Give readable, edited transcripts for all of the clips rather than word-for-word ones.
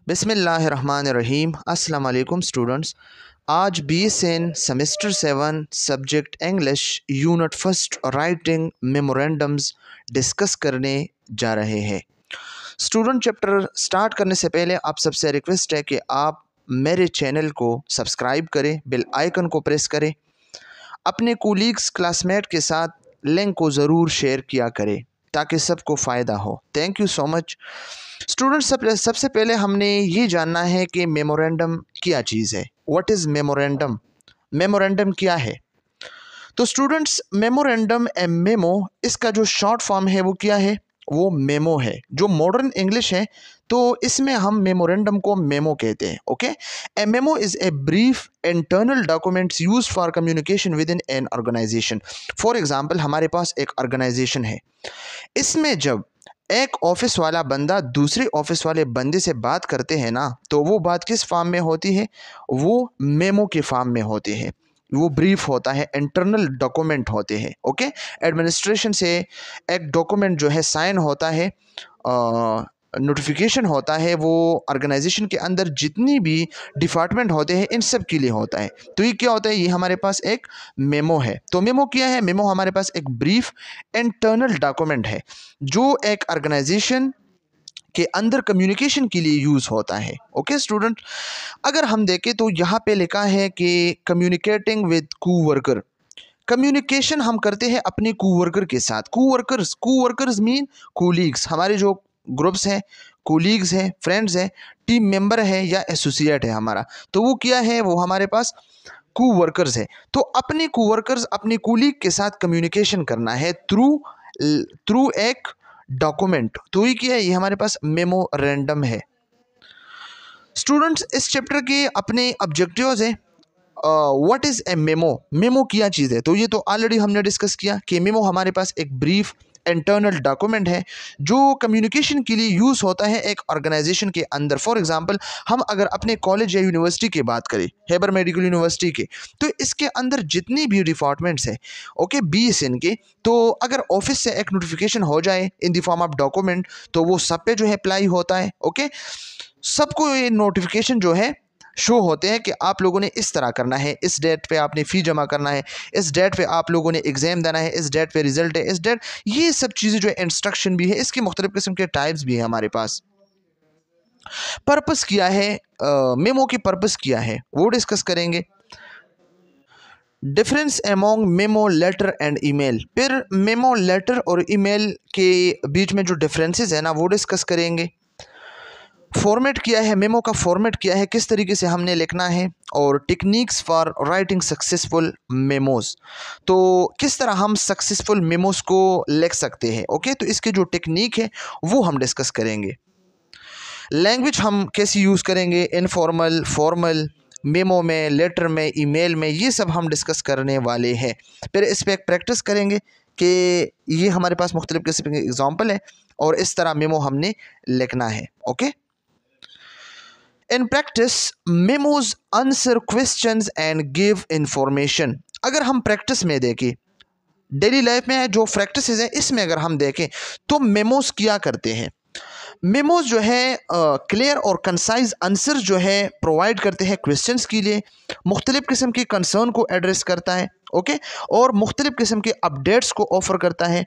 बिस्मिल्लाहिर्रहमानिर्रहीम। अस्सलाम वालेकुम स्टूडेंट्स। आज BSN semester 7 subject English unit first writing memorandums discuss करने जा रहे हैं। स्टूडेंट, चैप्टर स्टार्ट करने से पहले आप सबसे रिक्वेस्ट है कि आप मेरे चैनल को सब्सक्राइब करें, बेल आइकन को प्रेस करें, अपने कोलीग्स क्लासमेट के साथ लिंक को ज़रूर शेयर किया करें ताकि सबको फ़ायदा हो। Thank you so much. Students, सबसे पहले हमने ये जानना है कि मेमोरेंडम क्या चीज़ है। What is memorandum? मेमोरेंडम क्या है? तो स्टूडेंट्स, मेमोरेंडम मेमो, इसका जो शॉर्ट फॉर्म है वो क्या है? वो मेमो है। जो मॉडर्न इंग्लिश है तो इसमें हम मेमोरेंडम को मेमो कहते हैं। Okay, a memo is a brief internal documents use for communication within an organisation. For example, हमारे पास एक ऑर्गेनाइजेशन है, इसमें जब एक ऑफिस वाला बंदा दूसरे ऑफिस वाले बंदे से बात करते हैं ना, तो वो बात किस फॉर्म में होती है? वो मेमो के फॉर्म में होती है। वो ब्रीफ होता है, इंटरनल डॉक्यूमेंट होते हैं। ओके, एडमिनिस्ट्रेशन से एक डॉक्यूमेंट जो है साइन होता है, नोटिफिकेशन होता है, वो ऑर्गेनाइजेशन के अंदर जितनी भी डिपार्टमेंट होते हैं इन सब के लिए होता है। तो ये क्या होता है? ये हमारे पास एक मेमो है। तो मेमो क्या है? मेमो हमारे पास एक ब्रीफ इंटरनल डॉक्यूमेंट है जो एक ऑर्गेनाइजेशन के अंदर कम्युनिकेशन के लिए यूज़ होता है। ओके स्टूडेंट, अगर हम देखें तो यहाँ पे लिखा है कि कम्युनिकेटिंग विद कोवर्कर। कम्युनिकेशन हम करते हैं अपने कोवर्कर के साथ। Coworkers mean colleagues. हमारे जो ग्रुप्स हैं, कोलीग्स हैं, फ्रेंड्स हैं, टीम मेंबर है या एसोसिएट है हमारा, तो वो क्या है? वो हमारे पास कोवर्कर्स है। तो अपने कोवर्कर्स, अपने कोलीग के साथ कम्युनिकेशन करना है थ्रू एक डॉक्यूमेंट। तो ये क्या है? ये हमारे पास मेमोरेंडम है। स्टूडेंट्स, इस चैप्टर के अपने ऑब्जेक्टिव्स हैं। What is a memo? Memo क्या चीज़ है? तो ये तो ऑलरेडी हमने डिस्कस किया कि मेमो हमारे पास एक ब्रीफ इंटरनल डॉक्यूमेंट है जो कम्युनिकेशन के लिए यूज़ होता है एक ऑर्गेनाइजेशन के अंदर। फॉर एग्जांपल, हम अगर अपने कॉलेज या यूनिवर्सिटी की बात करें, हैबर मेडिकल यूनिवर्सिटी के, तो इसके अंदर जितनी भी डिपार्टमेंट्स हैं, ओके, BSN के, तो अगर ऑफिस से एक नोटिफिकेशन हो जाए in the form of document, तो वो सब पे जो है अप्लाई होता है। ओके, सबको ये नोटिफिकेशन जो है शो होते हैं कि आप लोगों ने इस तरह करना है, इस डेट पे आपने फ़ी जमा करना है, इस डेट पे आप लोगों ने एग्ज़ाम देना है, इस डेट पे रिज़ल्ट है, इस डेट, ये सब चीज़ें जो है इंस्ट्रक्शन भी है। इसके मुख्तलिफ़ किस्म के टाइप्स भी हैं हमारे पास। पर्पस क्या है? मेमो की पर्पस क्या है वो डिस्कस करेंगे। Difference among memo letter and email. फिर मेमो लेटर और ईमेल के बीच में जो डिफरेंसेस है ना, वो डिस्कस करेंगे। फॉर्मेट क्या है? मेमो का फॉर्मेट क्या है, किस तरीके से हमने लिखना है, और techniques for writing successful memos. तो किस तरह हम सक्सेसफुल मेमोज को लिख सकते हैं। ओके, तो इसके जो टेक्निक है वो हम डिस्कस करेंगे। लैंग्वेज हम कैसे यूज़ करेंगे, इनफॉर्मल, फॉर्मल, मेमो में, लेटर में, ईमेल में, ये सब हम डिस्कस करने वाले हैं। फिर इस पर एक प्रैक्टिस करेंगे कि ये हमारे पास मुख्तलिफ़ किस्म के एग्जाम्पल है और इस तरह मेमो हमने लिखना है। Okay, in practice memos answer questions and give information. अगर हम प्रैक्टिस में देखें, डेली लाइफ में जो प्रैक्टिस है इसमें अगर हम देखें तो मेमोज क्या करते हैं? मेमोज जो है क्लियर और कंसाइज आंसर जो है प्रोवाइड करते हैं क्वेश्चंस के लिए, मुख्तलिफ़ किस्म के कंसर्न को एड्रेस करता है। ओके, और मुख्तलिफ़ किस्म के अपडेट्स को ऑफ़र करता है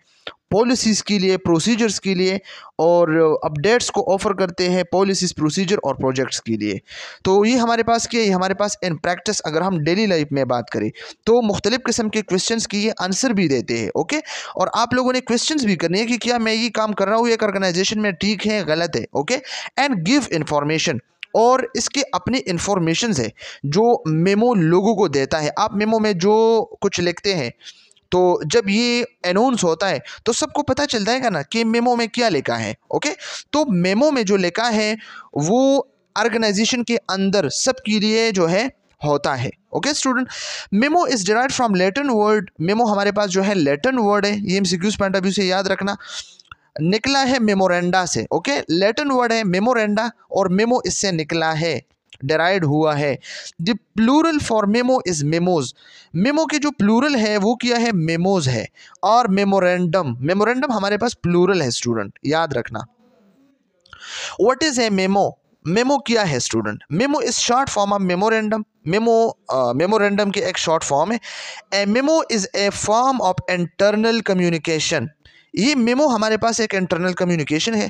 पॉलिसीज़ के लिए, प्रोसीजर्स के लिए, और अपडेट्स को ऑफ़र करते हैं पॉलिसीज़, प्रोसीजर और प्रोजेक्ट्स के लिए। तो ये हमारे पास क्या है? ये हमारे पास इन प्रैक्टिस अगर हम डेली लाइफ में बात करें तो मुख्तलिफ़ किस्म के क्वेश्चंस की ये आंसर भी देते हैं। ओके, और आप लोगों ने क्वेश्चंस भी करनी है कि क्या मैं ये काम कर रहा हूँ एक ऑर्गेनाइजेशन में ठीक है, गलत है। ओके, एंड गिव इंफॉर्मेशन, और इसके अपने इंफॉर्मेशंस है जो मेमो लोगों को देता है। आप मेमो में जो कुछ लिखते हैं तो जब ये अनाउंस होता है तो सबको पता चल जाएगा ना कि मेमो में क्या लिखा है। ओके, तो मेमो में जो लिखा है वो ऑर्गेनाइजेशन के अंदर सबके लिए जो है होता है। Okay student, memo is derived from Latin word. Memo हमारे पास जो है लैटिन वर्ड है, ये एमसीक्यूज पॉइंट ऑफ व्यू से याद रखना, निकला है मेमोरेंडा से। ओके, लैटिन वर्ड है मेमोरेंडा और मेमो इससे निकला है, डेराइव्ड हुआ है। The plural for memo is memos. Memo के जो प्लूरल है वो क्या है? मेमोज है। और मेमोरेंडम, मेमोरेंडम हमारे पास प्लूरल है स्टूडेंट, याद रखना। What is a memo? Memo क्या है student? Memo is short form of memorandum. Memorandum के एक शॉर्ट फॉर्म है। A memo is a form of internal communication. ये मेमो हमारे पास एक इंटरनल कम्युनिकेशन है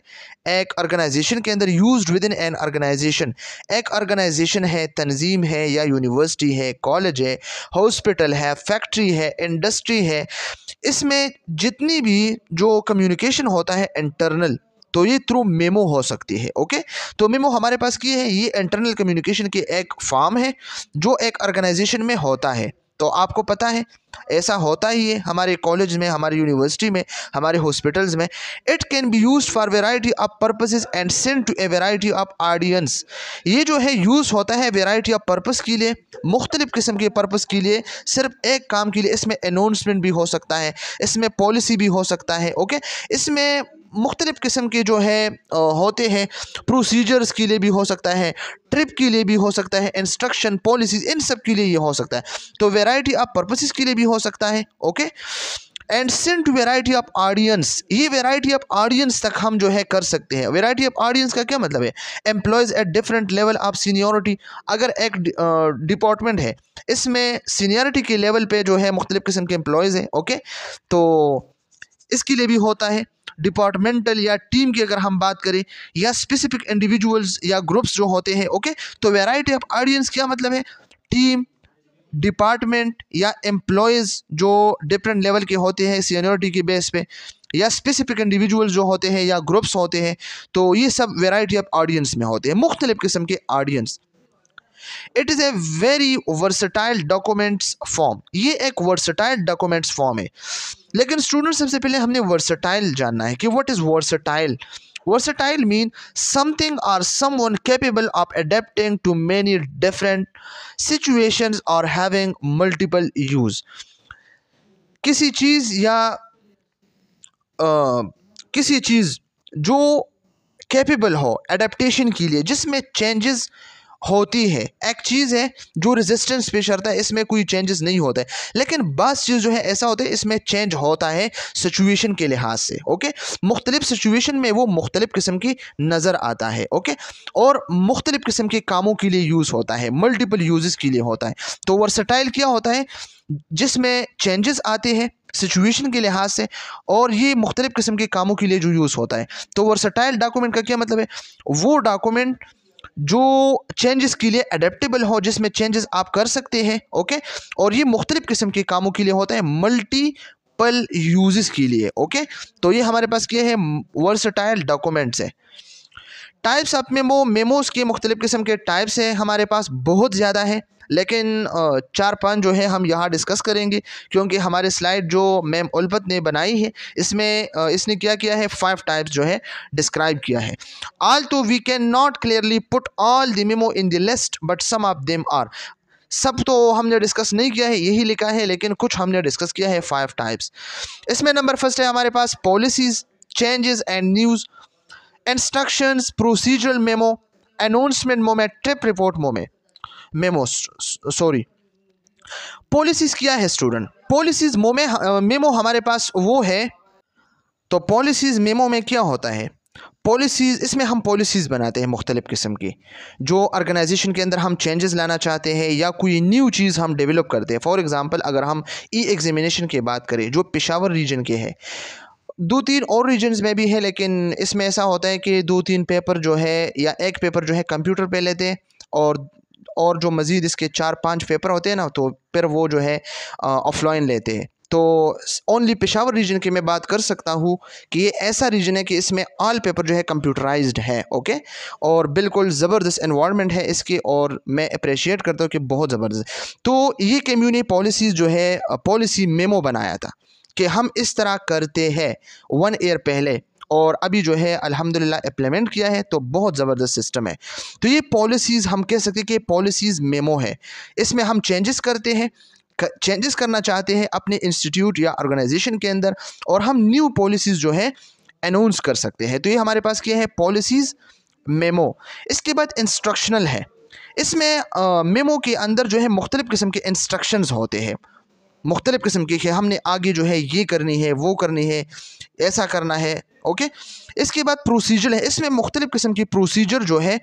एक ऑर्गेनाइजेशन के अंदर, used within an organisation. एक ऑर्गेनाइजेशन है, तंजीम है या यूनिवर्सिटी है, कॉलेज है, हॉस्पिटल है, फैक्ट्री है, इंडस्ट्री है, इसमें जितनी भी जो कम्युनिकेशन होता है इंटरनल, तो ये थ्रू मेमो हो सकती है। ओके, तो मेमो हमारे पास की है, ये इंटरनल कम्युनिकेशन की एक फॉर्म है जो एक ऑर्गेनाइजेशन में होता है। तो आपको पता है ऐसा होता ही है हमारे कॉलेज में, हमारी यूनिवर्सिटी में, हमारे हॉस्पिटल्स में। It can be used for variety of purposes and send to a variety of audience. ये जो है यूज़ होता है वेराइटी ऑफ पर्पस के लिए, मुख्तलिफ़ किस्म के पर्पस के लिए, सिर्फ एक काम के लिए। इसमें अनाउंसमेंट भी हो सकता है, इसमें पॉलिसी भी हो सकता है। ओके, इसमें मुख्तलिफ़ किस्म के जो है होते हैं, प्रोसीजर्स के लिए भी हो सकता है, ट्रिप के लिए भी हो सकता है, इंस्ट्रक्शन, पॉलिसीज़, इन सब के लिए ये हो सकता है। तो वेराइटी ऑफ पर्पसेस के लिए भी हो सकता है। Okay, and send to variety of audience. ये वेराइटी ऑफ ऑडियंस तक हम जो है कर सकते हैं। वेराइटी ऑफ ऑडियंस का क्या मतलब है? Employees at different level of seniority. अगर एक डिपार्टमेंट है, इसमें सीनियरिटी के लेवल पे जो है मुख्तलिफ़ किस्म के एम्प्लॉयज़ हैं। ओके, तो इसके लिए भी होता है। डिपार्टमेंटल या टीम की अगर हम बात करें, या स्पेसिफिक इंडिविजुअल्स या ग्रुप्स जो होते हैं। ओके, तो वैरायटी ऑफ ऑडियंस क्या मतलब है? टीम, डिपार्टमेंट या एम्प्लॉयज़ जो डिफरेंट लेवल के होते हैं सीनियरिटी के बेस पे, या स्पेसिफिक इंडिविजुअल्स जो होते हैं या ग्रुप्स होते हैं, तो ये सब वैरायटी ऑफ ऑडियंस में होते हैं, मुख्तलिफ़ किस्म के audience. It is a very versatile documents form. ये एक वर्सटाइल डॉक्यूमेंट्स फॉर्म है। लेकिन स्टूडेंट सबसे पहले हमने वर्सटाइल जानना है कि what is versatile. Versatile mean something और someone capable of adapting to many different situations और हैविंग मल्टीपल यूज। किसी चीज़ या किसी चीज़ जो कैपेबल हो एडेप्टेशन के लिए, जिसमें चेंजेस होती है। एक चीज़ है जो रेजिस्टेंस पेश करता है, इसमें कोई चेंजेस नहीं होता है, लेकिन बस चीज़ जो है ऐसा होता है इसमें चेंज होता है सिचुएशन के लिहाज से। ओके, मुख्तलिफ सिचुएशन में वो मुख्तलिफ किस्म की नज़र आता है। ओके, और मुख्तलिफ किस्म के कामों के लिए यूज़ होता है, मल्टीपल यूजेस के लिए होता है। तो वर्सटाइल क्या होता है? जिसमें चेंजेस आते हैं सिचुएशन के लिहाज से, और ये मुख्तलिफ किस्म के कामों के लिए जो यूज़ होता है। तो वर्सटाइल डॉक्यूमेंट का क्या मतलब है? वो डॉक्यूमेंट जो चेंजेस के लिए अडेप्टेबल हो, जिसमें चेंजेस आप कर सकते हैं। ओके, और ये मुख्तलिफ किस्म के कामों के लिए होता है, मल्टीपल यूजेस के लिए। ओके, तो ये हमारे पास क्या है? वर्सटाइल डॉक्यूमेंट्स है। टाइप्स ऑफ मेमो, मेमोज के मुख्तलिफ किस्म के टाइप्स हैं हमारे पास, बहुत ज़्यादा है, लेकिन 4-5 जो है हम यहाँ डिस्कस करेंगे, क्योंकि हमारे स्लाइड जो मैम उल्फत ने बनाई है इसमें इसने क्या किया है? 5 टाइप्स जो है डिस्क्राइब किया है। ऑल तो we can not clearly put all the memo in the list but some of them are. सब तो हमने डिस्कस नहीं किया है, यही लिखा है, लेकिन कुछ हमने डिस्कस किया है 5 टाइप्स। इसमें नंबर फर्स्ट है हमारे पास policies, changes and news, instructions, procedural memo, announcement moment, trip report memo sorry. Policies क्या है स्टूडेंट? पॉलिसीज़ मेमो हमारे पास वो है। तो पॉलिसीज़ मेमो में क्या होता है? पॉलिसीज़, इसमें हम पॉलिसीज़ बनाते हैं मुख्तलिफ़ किस्म की, जो ऑर्गेनाइजेशन के अंदर हम चेंजेस लाना चाहते हैं या कोई न्यू चीज़ हम डेवलप करते हैं। फॉर एग्ज़ाम्पल, अगर हम ई एग्ज़ामिनेशन की बात करें जो पेशावर रीजन के है, 2-3 और रीजन्स में भी है, लेकिन इसमें ऐसा होता है कि 2-3 पेपर जो है, या एक पेपर जो है कंप्यूटर पे लेते हैं, और जो मज़ीद इसके 4-5 पेपर होते हैं ना, तो फिर वो जो है ऑफलाइन लेते हैं। तो ओनली पेशावर रीजन की मैं बात कर सकता हूँ कि ये ऐसा रीजन है कि इसमें ऑल पेपर जो है कंप्यूटराइज्ड है। ओके, और बिल्कुल ज़बरदस्त एनवायरनमेंट है इसकी, और मैं अप्रिशिएट करता हूँ कि बहुत ज़बरदस्त। तो ये कम्युनिटी पॉलिसीज़ जो है पॉलिसी मेमो बनाया था कि हम इस तरह करते हैं 1 ईयर पहले, और अभी जो है अल्हम्दुलिल्लाह इम्प्लीमेंट किया है, तो बहुत ज़बरदस्त सिस्टम है। तो ये पॉलिसीज़ हम कह सकते हैं कि पॉलिसीज़ मेमो है। इसमें हम चेंजेस करते हैं, चेंजेस करना चाहते हैं अपने इंस्टीट्यूट या ऑर्गेनाइजेशन के अंदर, और हम न्यू पॉलिसीज़ जो है अनाउंस कर सकते हैं। तो ये हमारे पास क्या है? Policies memo. इसके बाद इंस्ट्रक्शनल है। इसमें मेमो के अंदर जो है मुख्तलिफ़ किस्म के इंस्ट्रक्शंस होते हैं, मुख्तलिफ़ किस्म की, हमने आगे जो है ये करनी है, वो करनी है, ऐसा करना है। ओके, इसके बाद प्रोसीजर है। इसमें मुख्तलिफ़ किस्म की प्रोसीजर जो है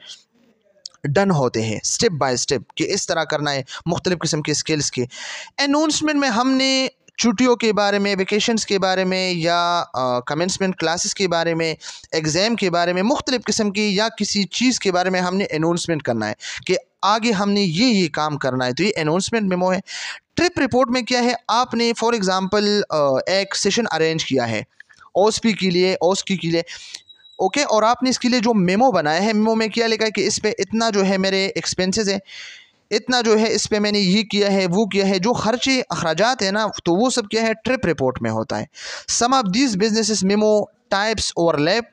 डन होते हैं स्टेप बाय स्टेप कि इस तरह करना है, मुख्तलिफ़ किस्म के स्किल्स के। अनाउंसमेंट में हमने छुट्टियों के बारे में, वेकेशंस के बारे में, या कमेंसमेंट क्लासेस के बारे में, एग्ज़ाम के बारे में, मुख्तलिफ़ किस्म की या किसी चीज़ के बारे में हमने अनाउंसमेंट करना है कि आगे हमने ये काम करना है, तो ये अनाउंसमेंट मेमो है। ट्रिप रिपोर्ट में क्या है, आपने फॉर एग्ज़ाम्पल एक सेशन अरेंज किया है ओएसपी के लिए, ओएसकी के लिए, ओके, और आपने इसके लिए जो मेमो बनाया है, मेमो में क्या लिखा है कि इस पे इतना जो है मेरे एक्सपेंसेस है, इतना जो है इस पे मैंने ये किया है, वो किया है, जो खर्चे अखराजात है ना, तो वो सब क्या है ट्रिप रिपोर्ट में होता है। Some of these businesses memo types overlap,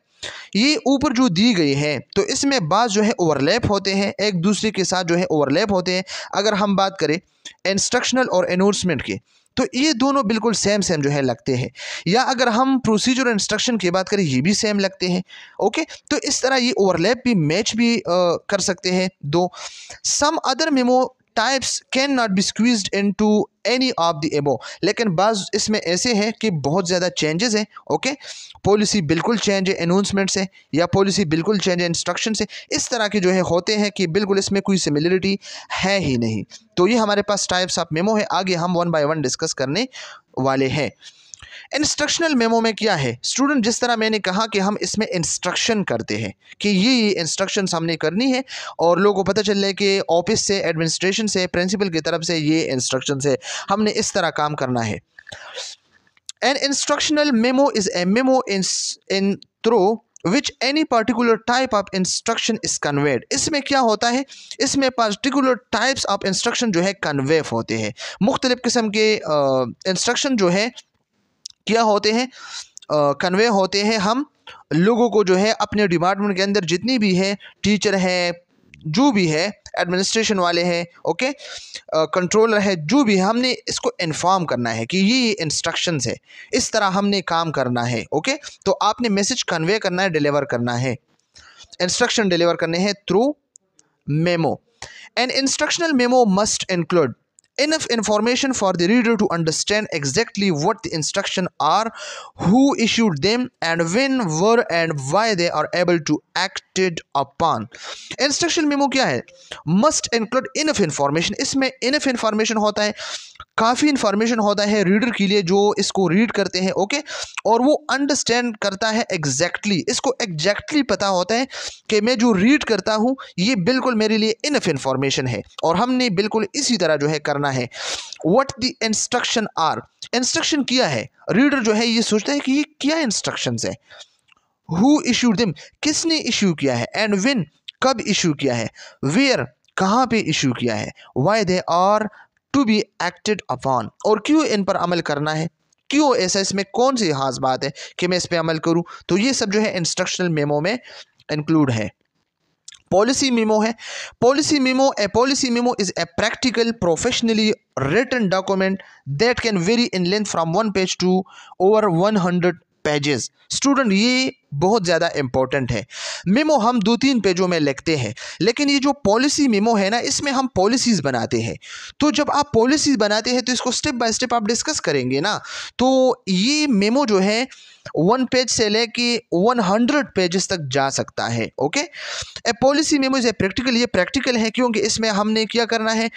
ये ऊपर जो दी गई है तो इसमें बात जो है ओवरलैप होते हैं, एक दूसरे के साथ जो है ओवरलैप होते हैं। अगर हम बात करें इंस्ट्रक्शनल और अनाउंसमेंट की, तो ये दोनों बिल्कुल सेम सेम जो है लगते हैं, या अगर हम प्रोसीजर इंस्ट्रक्शन की बात करें ये भी सेम लगते हैं। ओके, तो इस तरह ये ओवरलैप भी, मैच भी कर सकते हैं दो। Some other memo types can not be squeezed into any of the above, लेकिन बाज़ इसमें ऐसे हैं कि बहुत ज़्यादा चेंजेस हैं। ओके, पॉलिसी बिल्कुल चेंज है अनाउंसमेंट से, या पॉलिसी बिल्कुल चेंज है इंस्ट्रक्शन से, इस तरह के जो है होते हैं कि बिल्कुल इसमें कोई सिमिलरिटी है ही नहीं। तो ये हमारे पास टाइप्स ऑफ मेमो है, आगे हम वन बाय वन डिस्कस करने वाले हैं। इंस्ट्रक्शनल मेमो में क्या है स्टूडेंट, जिस तरह मैंने कहा कि हम इसमें इंस्ट्रक्शन करते हैं कि ये इंस्ट्रक्शंस हमने करनी है, और लोगों को पता चल रहा है कि ऑफिस से, एडमिनिस्ट्रेशन से, प्रिंसिपल की तरफ से ये इंस्ट्रक्शंस है, हमने इस तरह काम करना है। An instructional memo is a memo in through which any particular type of instruction is conveyed। इसमें क्या होता है, इसमें particular types of instruction जो है कन्वे होते हैं। मुख्तलिफ़ किस्म के इंस्ट्रक्शन जो है क्या होते हैं, कन्वे होते हैं। हम लोगों को जो है अपने डिपार्टमेंट के अंदर जितनी भी है, टीचर है, जो भी है, एडमिनिस्ट्रेशन वाले हैं, ओके, कंट्रोलर है, जो भी है, हमने इसको इन्फॉर्म करना है कि ये इंस्ट्रक्शंस है, इस तरह हमने काम करना है। ओके, तो आपने मैसेज कन्वे करना है, डिलीवर करना है, इंस्ट्रक्शन डिलीवर करने हैं through memo. An instructional memo must include enough information for the reader to understand exactly what the instructions are, who issued them, and when, where, and why they are able to acted upon। instruction memo क्या है, must include enough information, इसमें enough information होता है, काफ़ी information होता है reader के लिए जो इसको रीड करते हैं। ओके, और वो अंडरस्टैंड करता है एग्जैक्टली, इसको एग्जैक्टली पता होता है कि मैं जो रीड करता हूँ ये बिल्कुल मेरे लिए इनफ इंफॉर्मेशन है, और हमने बिल्कुल इसी तरह जो है करना है। What the instruction are, instruction किया है, रीडर जो है ये सोचता है कि ये क्या इंस्ट्रक्शंस है। हु इशूड देम, किसने इशू किया है, एंड व्हेन, कब इशू किया है, वेयर, कहाँ पे इशू किया है, why they are to be acted upon, और क्यों इन पर अमल करना है, क्यों ऐसा, इसमें कौन सी खास बात है कि मैं इस पर अमल करूं। तो ये सब जो है इंस्ट्रक्शनल मेमो में इंक्लूड है। पॉलिसी मेमो है, policy memo, a policy memo is a practical professionally written document that can vary in length from 1 page to over 100 pages. Student ये बहुत ज़्यादा इंपॉर्टेंट है। मेमो हम 2-3 पेजों में लिखते हैं, लेकिन ये जो पॉलिसी मेमो है ना, इसमें हम पॉलिसीज़ बनाते हैं। तो जब आप पॉलिसीज़ बनाते हैं तो इसको स्टेप बाय स्टेप आप डिस्कस करेंगे ना, तो ये मेमो जो है 1 पेज से लेके 100 पेजेस तक जा सकता है। Okay, A policy memo is a practical, ये प्रैक्टिकल है क्योंकि इसमें हमने क्या करना है,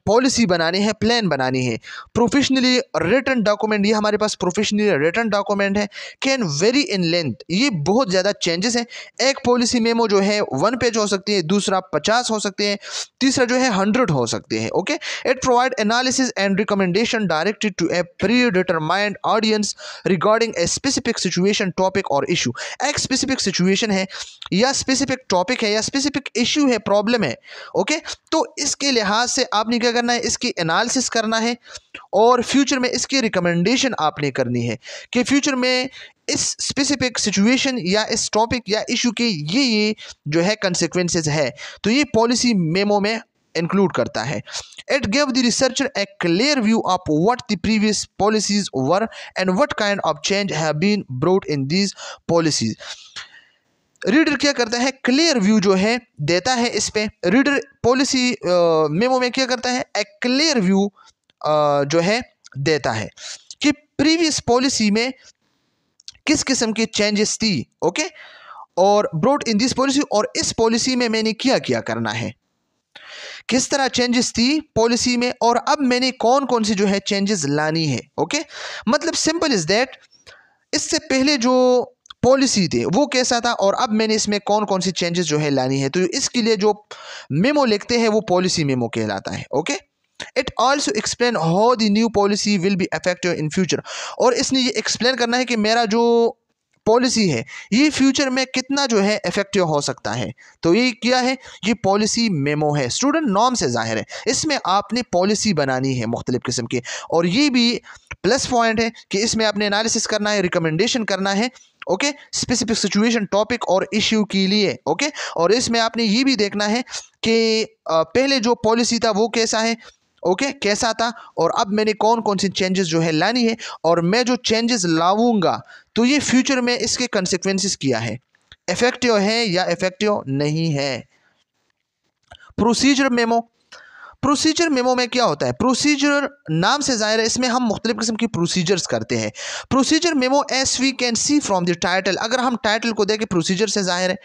पॉलिसी बनानी है, प्लान बनानी है। प्रोफेशनली रिटन डॉक्यूमेंट, ये हमारे पास प्रोफेशनली रिटन डॉक्यूमेंट है, कैन वेरी इन लेंथ, ये बहुत ज़्यादा चेंजेस हैं। एक पॉलिसी मेमो जो है 1 पेज हो सकती है, दूसरा 50 हो सकते हैं, तीसरा जो है 100 हो सकते हैं। Okay, it provide analysis and recommendation directed to a predetermined audience regarding a specific situation, topic और इशू। एक स्पेसिफिक सिचुएशन है या स्पेसिफिक टॉपिक है या स्पेसिफिक इशू है, प्रॉब्लम है। ओके, तो इसके लिहाज से आपने क्या करना है, इसकी एनालिसिस करना है, और फ्यूचर में इसकी रिकमेंडेशन आपने करनी है कि फ्यूचर में इस स्पेसिफिक सिचुएशन या इस टॉपिक या इशू के ये जो है कंसिक्वेंसेस है। तो ये पॉलिसी मेमो में इंक्लूड करता है। It give the researcher a clear view of what the previous policies were and what kind of change have been brought in these policies. Reader क्या करता है, क्लियर व्यू जो है देता है इस पे। रीडर पॉलिसी मेमो में क्या करता है, ए क्लियर व्यू जो है देता है कि प्रीवियस पॉलिसी में किस किस्म की चेंजेस थी। ओके, और ब्रोड इन दिस पॉलिसी, और इस पॉलिसी में मैंने क्या क्या करना है। किस तरह चेंजेस थी पॉलिसी में और अब मैंने कौन कौन सी जो है चेंजेस लानी है। ओके, मतलब सिंपल इज दैट, इससे पहले जो पॉलिसी थे वो कैसा था और अब मैंने इसमें कौन कौन सी चेंजेस जो है लानी है। तो इसके लिए जो मेमो लिखते हैं वो पॉलिसी मेमो कहलाता है। Okay, it also explain how the new policy will be effective in future, और इसने ये एक्सप्लेन करना है कि मेरा जो पॉलिसी है ये फ्यूचर में कितना जो है इफेक्टिव हो सकता है। तो ये क्या है, ये पॉलिसी मेमो है। स्टूडेंट नॉर्म से जाहिर है इसमें आपने पॉलिसी बनानी है मुख्तलिफ किस्म की, और ये भी प्लस पॉइंट है कि इसमें आपने एनालिसिस करना है, रिकमेंडेशन करना है। ओके, स्पेसिफिक सिचुएशन, टॉपिक और इश्यू के लिए। ओके, और इसमें आपने ये भी देखना है कि पहले जो पॉलिसी था वो कैसा है, ओके कैसा था, और अब मैंने कौन कौन सी चेंजेस जो है लानी है, और मैं जो चेंजेस लाऊंगा तो ये फ्यूचर में इसके कंसिक्वेंसेस क्या है, इफेक्टिव है या इफेक्टिव नहीं है। प्रोसीजर मेमो, प्रोसीजर मेमो में क्या होता है, प्रोसीजर नाम से जाहिर है इसमें हम मुख्तलिफ किस्म की प्रोसीजर्स करते हैं। Procedure memo S V can see from the title, अगर हम टाइटल को देखें प्रोसीजर से जाहिर है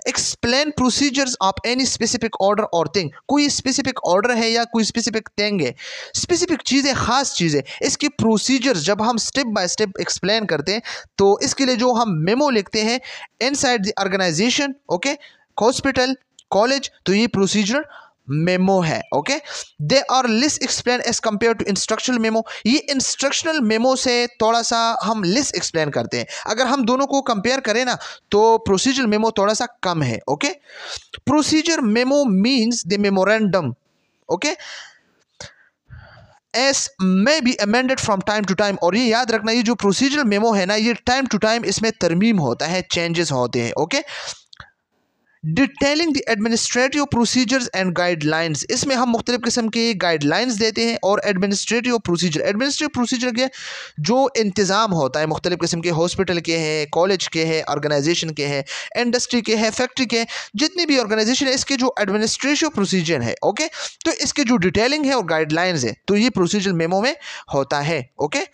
explain procedures of any specific order और थिंग, कोई स्पेसिफिक ऑर्डर है या कोई स्पेसिफिक थिंग है, स्पेसिफिक चीज़ें, खास चीज़ें, इसकी प्रोसीजर्स जब हम स्टेप बाय स्टेप एक्सप्लेन करते हैं तो इसके लिए जो हम मेमो लिखते हैं inside the organisation, okay hospital, college, तो ये प्रोसीजर मेमो है। Okay, they are less explain as compare to instructional memo, ये इंस्ट्रक्शनल मेमो से थोड़ा सा हम लेस एक्सप्लेन करते हैं। अगर हम दोनों को कंपेयर करें ना तो प्रोसीजर मेमो थोड़ा सा कम है। Okay, procedure memo means the memorandum, okay as may be amended from time to time, और ये याद रखना ये जो प्रोसीजर मेमो है ना ये टाइम टू टाइम इसमें तरमीम होता है, चेंजेस होते हैं। Okay, detailing the administrative procedures and guidelines, इसमें हम मुख्तलिफ किस्म के गाइडलाइंस देते हैं, और एडमिनिस्ट्रेटिव प्रोसीजर के जो इंतज़ाम होता है मुख्तलिफ किस्म के, हॉस्पिटल के हैं, कॉलेज के हैं, ऑर्गेनाइजेशन के हैं, इंडस्ट्री के हैं, फैक्ट्री के हैं, जितनी भी ऑर्गेनाइजेशन है इसके जो एडमिनिस्ट्रेटिव प्रोसीजर है, ओके तो इसके जो डिटेलिंग है और गाइडलाइंस है तो ये प्रोसीजर मेमो में होता है। ओके,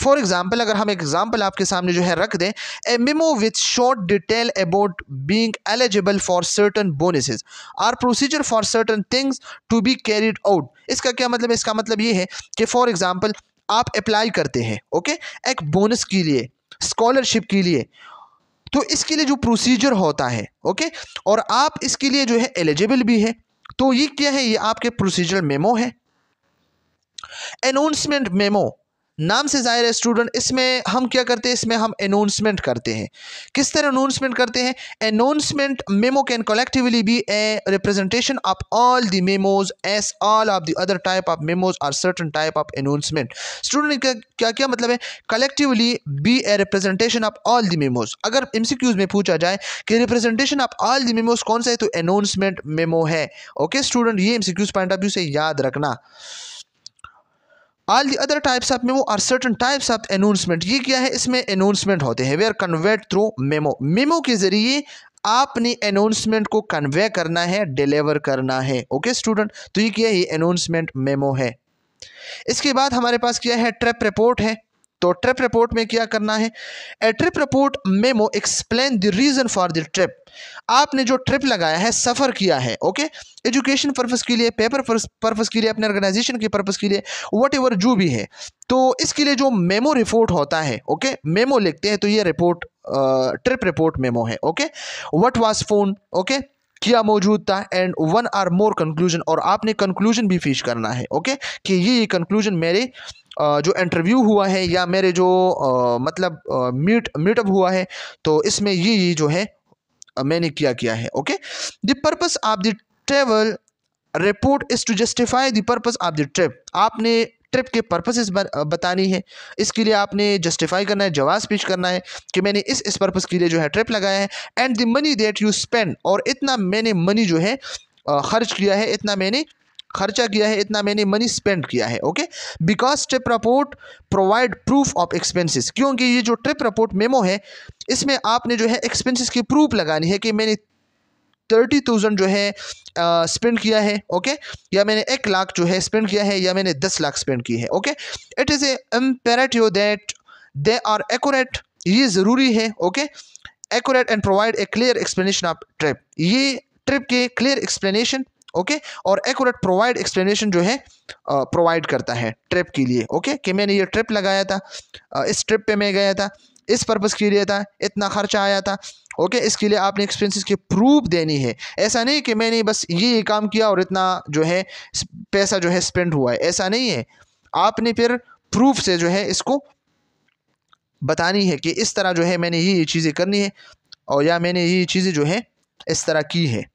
फॉर एग्जाम्पल अगर हम एग्जाम्पल आपके सामने जो है रख दें, a memo with short detail about being eligible for certain bonuses or procedure for certain things to be carried out. इसका क्या मतलब है, इसका मतलब ये है कि फॉर एग्जाम्पल आप अप्लाई करते हैं ओके एक बोनस के लिए, स्कॉलरशिप के लिए, तो इसके लिए जो प्रोसीजर होता है ओके और आप इसके लिए जो है एलिजिबल भी है, तो ये क्या है, ये आपके प्रोसीजर मेमो है। अनाउंसमेंट मेमो नाम से जाहिर है स्टूडेंट, इसमें हम क्या करते हैं, इसमें हम अनाउंसमेंट करते हैं। किस तरह अनाउंसमेंट करते हैं, announcement memo can collectively be a representation of all the memos as all of the other type of memos और certain type of announcement. Student का क्या क्या मतलब है, collectively be a representation of all the memos. अगर MCQs में पूछा जाए कि representation of all the memos कौन सा है, तो अनाउंसमेंट मेमो है। ओके स्टूडेंट, ये एमसीक्यूज पॉइंट ऑफ व्यू से याद रखना। All the other types of memo are certain types of announcement, ये क्या है, इसमें अनाउंसमेंट होते हैं, they are conveyed through memo. Memo के जरिए आपने अनाउंसमेंट को कन्वे करना है, डिलीवर करना है। ओके स्टूडेंट, तो ये क्या है, ये अनाउंसमेंट मेमो है। इसके बाद हमारे पास क्या है, ट्रिप रिपोर्ट है। तो ट्रिप रिपोर्ट में क्या करना है, a trip report memo explain the reason for the trip. आपने जो ट्रिप लगाया है, सफ़र किया है ओके एजुकेशन पर्पस के लिए, पेपर पर्पस के लिए, अपने ऑर्गेनाइजेशन के पर्पस के लिए, वट एवर जो भी है, तो इसके लिए जो मेमो रिपोर्ट होता है ओके मेमो लिखते हैं, तो ये रिपोर्ट ट्रिप रिपोर्ट मेमो है। Okay, what was found, okay क्या मौजूद था, and one or more conclusion, और आपने कंक्लूजन भी फिश करना है ओके कि ये कंक्लूजन मेरे जो इंटरव्यू हुआ है या मेरे जो मतलब मीटअप हुआ है, तो इसमें ये जो है मैंने किया है। Okay, the purpose of the travel report is to justify the purpose of the trip. आपने ट्रिप के पर्पसेस बतानी है, इसके लिए आपने जस्टिफाई करना है, जवाब पेश करना है कि मैंने इस पर्पस के लिए जो है ट्रिप लगाया है, and the money that you spend, और इतना मैंने मनी जो है खर्च किया है, इतना मैंने खर्चा किया है, इतना मैंने मनी स्पेंड किया है। Okay, because trip report provide proof of expenses, क्योंकि ये जो ट्रिप रिपोर्ट मेमो है इसमें आपने जो है एक्सपेंसेस की प्रूफ लगानी है कि मैंने 30,000 जो है स्पेंड किया है ओके या मैंने 1 लाख जो है स्पेंड किया है, या मैंने 10 लाख स्पेंड की है। Okay, it is a imperative that they are accurate, ये ज़रूरी है okay accurate and provide a clear explanation of trip, ये ट्रिप के क्लियर एक्सप्लेनेशन ओके, और एक्यूरेट प्रोवाइड एक्सप्लेनेशन जो है प्रोवाइड करता है ट्रिप के लिए। ओके, कि मैंने ये ट्रिप लगाया था, इस ट्रिप पे मैं गया था, इस पर्पज़ के लिए था, इतना खर्चा आया था। ओके, इसके लिए आपने एक्सपेंसेस की प्रूफ देनी है। ऐसा नहीं कि मैंने बस ये काम किया और इतना जो है पैसा जो है स्पेंड हुआ है, ऐसा नहीं है। आपने फिर प्रूफ से जो है इसको बतानी है कि इस तरह जो है मैंने ये चीज़ें करनी है, और या मैंने ये चीज़ें जो है इस तरह की है।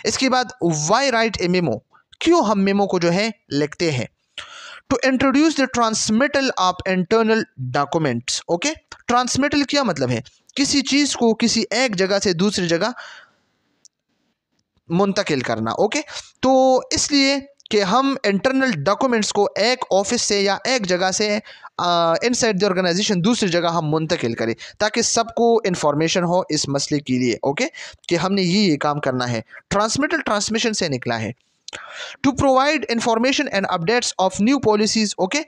इसके बाद वाई राइट ए मेमो, क्यों हम मेमो को जो है लिखते हैं? To introduce the transmittal of internal documents. Okay, transmittal क्या मतलब है? किसी चीज़ को किसी एक जगह से दूसरी जगह मुंतकिल करना। ओके, तो इसलिए कि हम इंटरनल डॉक्यूमेंट्स को एक ऑफिस से या एक जगह से इनसाइड द ऑर्गेनाइजेशन दूसरी जगह हम मुंतकिल करें, ताकि सबको इंफॉर्मेशन हो इस मसले के लिए। ओके, कि हमने ये काम करना है। ट्रांसमिटल ट्रांसमिशन से निकला है। To provide information and updates of new policies. Okay,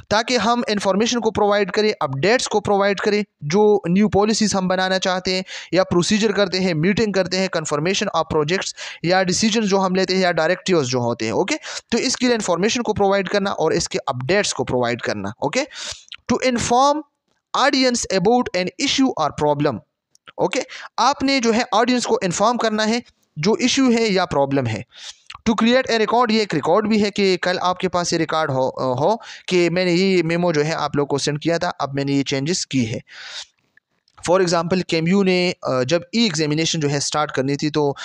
ताकि हम इंफॉर्मेशन को प्रोवाइड करें, अपडेट्स को प्रोवाइड करें, जो न्यू पॉलिसीज़ हम बनाना चाहते हैं या प्रोसीजर करते हैं, मीटिंग करते हैं, कंफर्मेशन ऑफ प्रोजेक्ट्स या डिसीजन जो हम लेते हैं या डायरेक्टिव्स जो होते हैं। ओके, तो इसके लिए इंफॉर्मेशन को प्रोवाइड करना और इसके अपडेट्स को प्रोवाइड करना। Okay, to inform audience about an issue और प्रॉब्लम। ओके, आपने जो है ऑडियंस को इन्फॉर्म करना है जो इशू है या प्रॉब्लम है। टू क्रिएट ए रिकॉर्ड, ये एक रिकॉर्ड भी है कि कल आपके पास ये रिकॉर्ड हो कि मैंने ये मेमो जो है आप लोग को सेंड किया था, अब मैंने ये चेंजेस की है। फॉर एग्ज़ाम्पल केएमयू ने जब ई एग्ज़ामिनेशन जो है स्टार्ट करनी थी, तो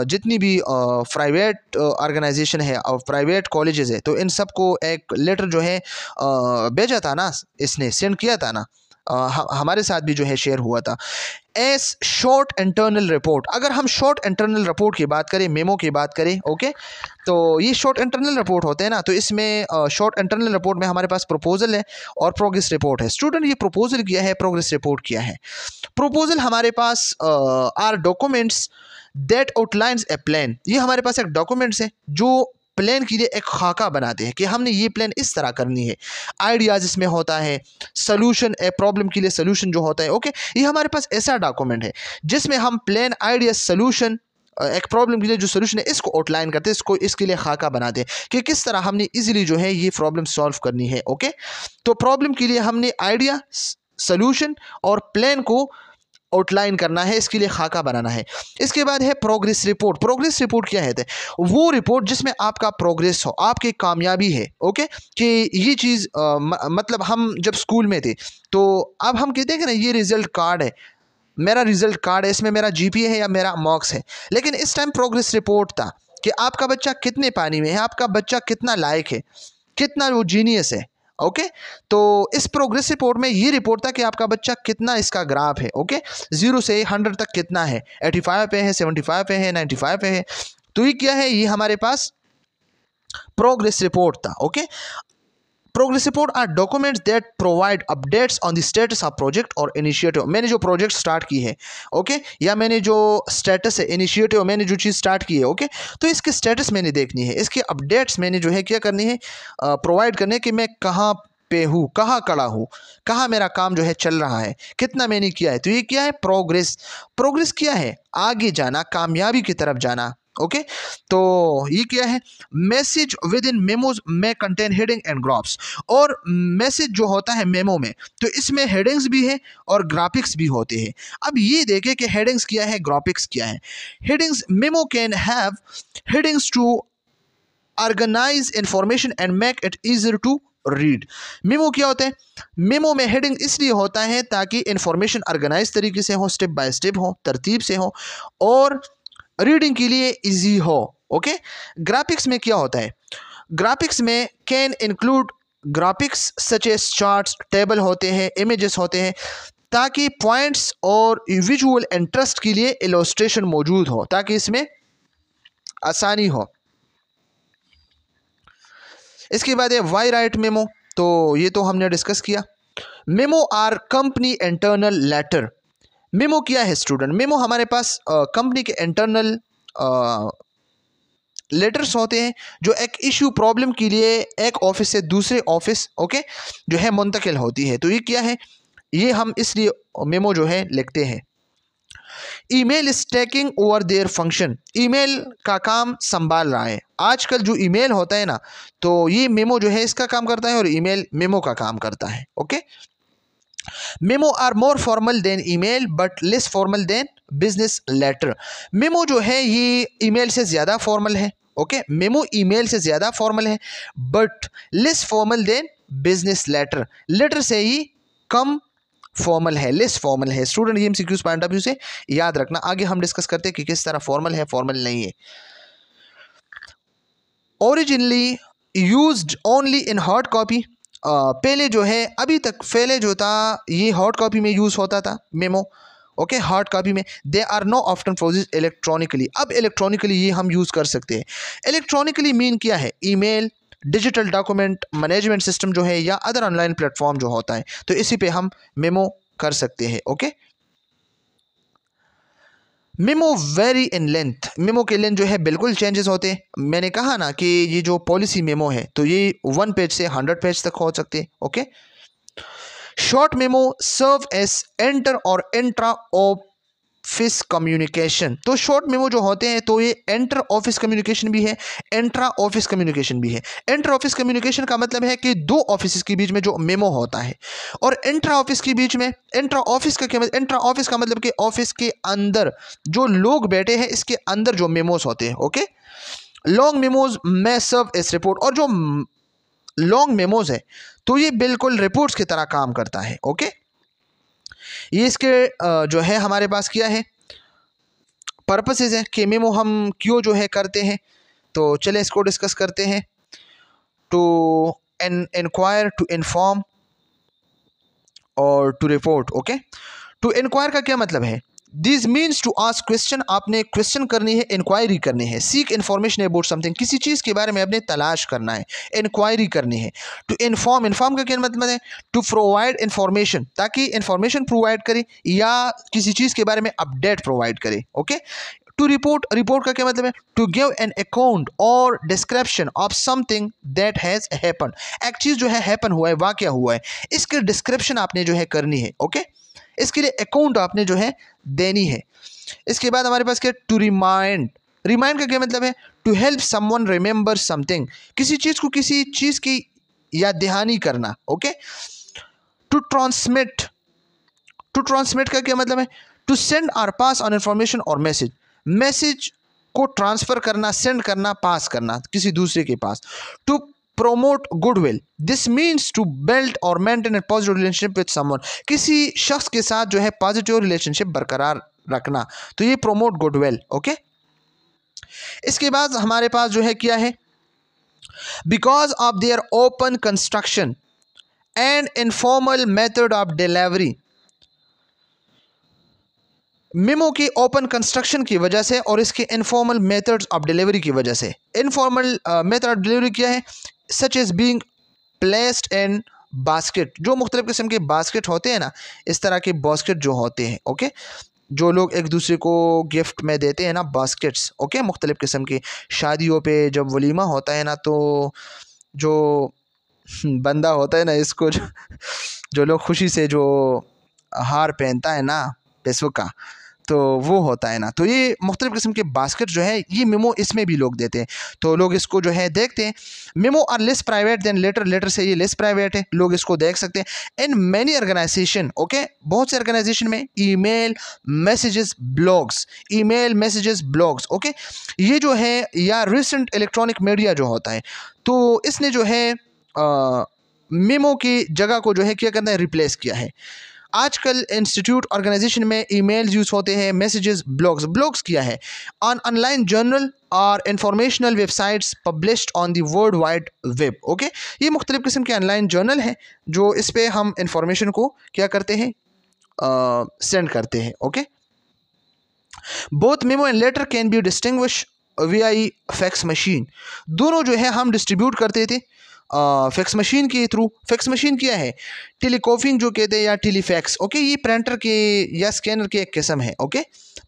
जितनी भी प्राइवेट ऑर्गेनाइजेशन है और प्राइवेट कॉलेजेस है, तो इन सब को एक लेटर जो है भेजा था ना, इसने सेंड किया था ना, हमारे साथ भी जो है शेयर हुआ था। एस शॉर्ट इंटरनल रिपोर्ट, अगर हम शॉर्ट इंटरनल रिपोर्ट की बात करें, मेमो की बात करें, ओके, तो ये शॉर्ट इंटरनल रिपोर्ट होते हैं ना, तो इसमें शॉर्ट इंटरनल रिपोर्ट में हमारे पास प्रपोजल है और प्रोग्रेस रिपोर्ट है। स्टूडेंट ये प्रपोजल किया है, प्रोग्रेस रिपोर्ट किया है। प्रपोजल हमारे पास are documents that outlines a plan, ये हमारे पास एक डॉक्यूमेंट्स है जो प्लान के लिए एक खाका बनाते हैं कि हमने ये प्लान इस तरह करनी है। आइडियाज़ इसमें होता है, सोल्यूशन ए प्रॉब्लम के लिए सोल्यूशन जो होता है। ओके, ये हमारे पास ऐसा डॉक्यूमेंट है जिसमें हम प्लान, आइडिया, सोल्यूशन, एक प्रॉब्लम के लिए जो सोल्यूशन है इसको आउटलाइन करते हैं, इसको इसके लिए खाका बनाते हैं कि किस तरह हमने इजीली जो है ये प्रॉब्लम सॉल्व करनी है। ओके, तो प्रॉब्लम के लिए हमने आइडिया, सोल्यूशन और प्लान को आउटलाइन करना है, इसके लिए खाका बनाना है। इसके बाद है प्रोग्रेस रिपोर्ट। प्रोग्रेस रिपोर्ट क्या है? वो रिपोर्ट जिसमें आपका प्रोग्रेस हो, आपकी कामयाबी है। ओके, कि ये चीज़ मतलब हम जब स्कूल में थे तो अब हम कहते हैं कि ना ये रिजल्ट कार्ड है, मेरा रिजल्ट कार्ड है, इसमें मेरा जीपीए है या मेरा मार्क्स है। लेकिन इस टाइम प्रोग्रेस रिपोर्ट था कि आपका बच्चा कितने पानी में है, आपका बच्चा कितना लायक है, कितना वो जीनियस है। ओके, तो इस प्रोग्रेस रिपोर्ट में ये रिपोर्ट था कि आपका बच्चा कितना, इसका ग्राफ है। ओके, 0 से 100 तक कितना है, 85 पे है, 75 पे है, 95 पे है। तो ये क्या है? ये हमारे पास प्रोग्रेस रिपोर्ट था। Okay, progress report are documents that provide updates on the status of project और इनिशिएटिव। मैंने जो प्रोजेक्ट स्टार्ट की है, ओके, या मैंने जो स्टेटस है, इनिशिएटिव, मैंने जो चीज़ स्टार्ट की है, ओके, तो इसके स्टेटस मैंने देखनी है, इसके अपडेट्स मैंने जो है क्या करनी है, प्रोवाइड करने कि मैं कहाँ पे हूँ, कहाँ खड़ा हूँ, कहाँ मेरा काम जो है चल रहा है, कितना मैंने किया है। तो ये क्या है? प्रोग्रेस। प्रोग्रेस क्या है? आगे जाना, कामयाबी की तरफ जाना। ओके, तो ये क्या है? मैसेज विद इन मेमोज में कंटेन हेडिंग एंड ग्राफ्स। और मैसेज जो होता है मेमो में, तो इसमें हेडिंग्स भी है और ग्राफिक्स भी होते हैं। अब ये देखें कि हेडिंग्स क्या है, ग्राफिक्स क्या है। Headings, memo can have headings to organise information and make it easier to read. Memo क्या होता है? मेमो में हेडिंग इसलिए होता है ताकि इंफॉर्मेशन ऑर्गेनाइज तरीके से हो, स्टेप बाय स्टेप हो, तरतीब से हो और रीडिंग के लिए इजी हो। ओके, ग्राफिक्स में क्या होता है? ग्राफिक्स में can include graphics such as charts, table होते हैं, इमेजेस होते हैं, ताकि पॉइंट्स और विजुअल इंटरेस्ट के लिए इलस्ट्रेशन मौजूद हो, ताकि इसमें आसानी हो। इसके बाद है वाई राइट मेमो, तो ये तो हमने डिस्कस किया। Memo are company internal letter. Memo क्या है स्टूडेंट? मेमो हमारे पास कंपनी के इंटरनल लेटर्स होते हैं जो एक इशू, प्रॉब्लम के लिए एक ऑफिस से दूसरे ऑफिस, ओके, जो है मुंतकिल होती है। तो ये क्या है? ये हम इसलिए मेमो जो है लिखते हैं। Email is taking over their function, email का काम संभाल रहा है। आजकल जो ईमेल होता है ना, तो ये मेमो जो है इसका काम करता है और ईमेल मेमो का काम करता है। Okay, memo are more formal than email but less formal than business letter. Memo जो है ये ईमेल से ज़्यादा फॉर्मल है। ओके, मेमो ईमेल से ज़्यादा फॉर्मल है but less formal than business letter, letter से ही कम फॉर्मल है, लेस फॉर्मल है। स्टूडेंट ये एमसीक्यूज पॉइंट ऑफ व्यू से याद रखना। आगे हम डिस्कस करते हैं कि किस तरह फॉर्मल है, फॉर्मल नहीं है। Originally used only in hard copy, पहले जो है, अभी तक पहले जो था ये हार्ड कॉपी में यूज़ होता था मेमो। ओके, हार्ड कॉपी में। They are no often process electronically, अब इलेक्ट्रॉनिकली ये हम यूज़ कर सकते हैं। इलेक्ट्रॉनिकली मीन क्या है? Email, digital document management system जो है या अदर ऑनलाइन प्लेटफॉर्म जो होता है, तो इसी पे हम मेमो कर सकते हैं। Okay, memo very in length, memo के लेंथ जो है बिल्कुल चेंजेस होते हैं। मैंने कहा ना कि ये जो पॉलिसी मेमो है तो ये 1 पेज से 100 पेज तक हो सकते हैं। Okay, short memo serve as enter और इंट्रा ऑफिस कम्युनिकेशन, तो शॉर्ट मेमो जो होते हैं तो ये एंटर ऑफिस कम्युनिकेशन भी है, इंट्रा ऑफिस कम्युनिकेशन भी है। इंटर ऑफिस कम्युनिकेशन का मतलब है कि दो ऑफिस के बीच में जो मेमो होता है, और इंट्रा ऑफिस के बीच में, इंट्रा ऑफिस का क्या मतलब? इंट्रा ऑफिस का मतलब कि ऑफिस के अंदर जो लोग बैठे हैं इसके अंदर जो मेमोज होते हैं। ओके, लॉन्ग मेमोज में सर्व एज रिपोर्ट, और जो लॉन्ग मेमोज है तो ये बिल्कुल रिपोर्ट्स की तरह काम करता है। ओके, ये इसके जो है हमारे पास क्या है, पर्पसेस है कि मेमो हम क्यों जो है करते हैं। तो चले इसको डिस्कस करते हैं। टू इंक्वायर, टू इन्फॉर्म और to report. Okay, to inquire का क्या मतलब है? This means to ask question, आपने क्वेश्चन करनी है, इंक्वायरी करनी है। सीक इन्फॉर्मेशन अबाउट समथिंग, किसी चीज़ के बारे में आपने तलाश करना है, इंक्वायरी करनी है। टू इन्फॉर्म, इन्फॉर्म का क्या मतलब है? टू प्रोवाइड इन्फॉर्मेशन, ताकि इन्फॉर्मेशन प्रोवाइड करे या किसी चीज़ के बारे में अपडेट प्रोवाइड करे। ओके, टू रिपोर्ट, रिपोर्ट का क्या मतलब है? टू गिव एन अकाउंट और description of something that has happen, एक चीज़ जो है हैपन हुआ है, वाक़या हुआ है, इसकी डिस्क्रिप्शन आपने जो है करनी है। ओके, इसके लिए अकाउंट आपने जो है देनी है। इसके बाद हमारे पास क्या? टू रिमाइंड, रिमाइंड का क्या मतलब है? To help someone remember something, किसी चीज़ को किसी चीज़ की याद दहानी करना। Okay, to transmit, to transmit का क्या मतलब है? टू सेंड और पास ऑन इंफॉर्मेशन और मैसेज, मैसेज को ट्रांसफ़र करना, सेंड करना, पास करना किसी दूसरे के पास। To promote goodwill, this means to build और maintain a positive relationship with someone, किसी शख्स के साथ जो है पॉजिटिव रिलेशनशिप बरकरार रखना, तो ये प्रोमोट गुडविल। ओके, इसके बाद हमारे पास जो है क्या है? Because of their open construction and informal method of delivery, memo के ओपन कंस्ट्रक्शन की वजह से और इसके इनफॉर्मल मेथड्स ऑफ डिलीवरी की वजह से। इनफॉर्मल मेथड ऑफ डिलीवरी क्या है? Such as being placed in basket, जो मुख्तलिफ किस्म के बास्केट होते हैं ना, इस तरह के बास्केट जो होते हैं। ओके, जो लोग एक दूसरे को गिफ्ट में देते हैं ना, बास्केट्स। ओके, मुख्तलिफ किस्म के शादियों पे जब वलीमा होता है ना, तो जो बंदा होता है ना, इसको जो लोग खुशी से जो हार पहनता है ना पैसों का, तो वो होता है ना, तो ये मुख्तलिफ किस्म के बास्केट जो है ये मेमो इसमें भी लोग देते हैं, तो लोग इसको जो है देखते हैं। Memo are less private than letter, letter से ये लेस प्राइवेट है, लोग इसको देख सकते हैं। इन मैनी ऑर्गेनाइजेशन, ओके, बहुत से ऑर्गेनाइजेशन में email messages blogs, email messages blogs, okay, ये जो है या रिसेंट इलेक्ट्रॉनिक मीडिया जो होता है, तो इसने जो है मेमो की जगह को जो है क्या करना है? रिप्लेस किया है। आजकल इंस्टीट्यूट ऑर्गेनाइजेशन में ईमेल्स यूज़ होते हैं, मैसेजेस, ब्लॉग्स। ब्लॉग्स क्या है? ऑनलाइन जर्नल और informational websites published on the world wide web. Okay, ये मुख्तलिफ किस्म के ऑनलाइन जर्नल हैं जो इस पर हम इंफॉर्मेशन को क्या करते हैं? सेंड करते हैं। Okay, both memo and letter can be distinguish via fax machine, दोनों जो है हम डिस्ट्रीब्यूट करते थे फैक्स मशीन के थ्रू। फैक्स मशीन क्या है? टेलीकॉपिंग जो कहते हैं या टेलीफैक्स। ओके, ये प्रिंटर के या स्कैनर के एक किस्म है। ओके,